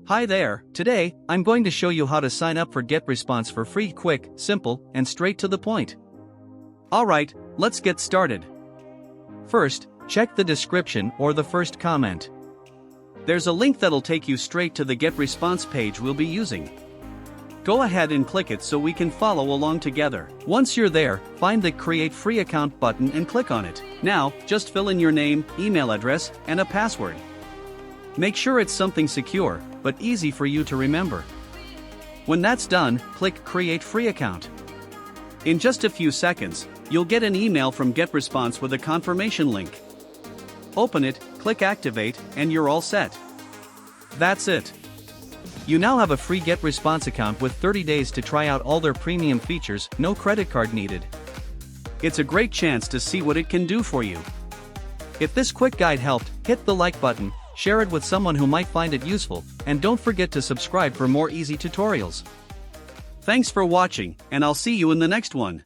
Hi there, today, I'm going to show you how to sign up for GetResponse for free, quick, simple, and straight to the point. Alright, let's get started. First, check the description or the first comment. There's a link that'll take you straight to the GetResponse page we'll be using. Go ahead and click it so we can follow along together. Once you're there, find the Create Free Account button and click on it. Now, just fill in your name, email address, and a password. Make sure it's something secure, but easy for you to remember. When that's done, click Create Free Account. In just a few seconds, you'll get an email from GetResponse with a confirmation link. Open it, click Activate, and you're all set. That's it. You now have a free GetResponse account with 30 days to try out all their premium features, no credit card needed. It's a great chance to see what it can do for you. If this quick guide helped, hit the like button, share it with someone who might find it useful, and don't forget to subscribe for more easy tutorials. Thanks for watching, and I'll see you in the next one.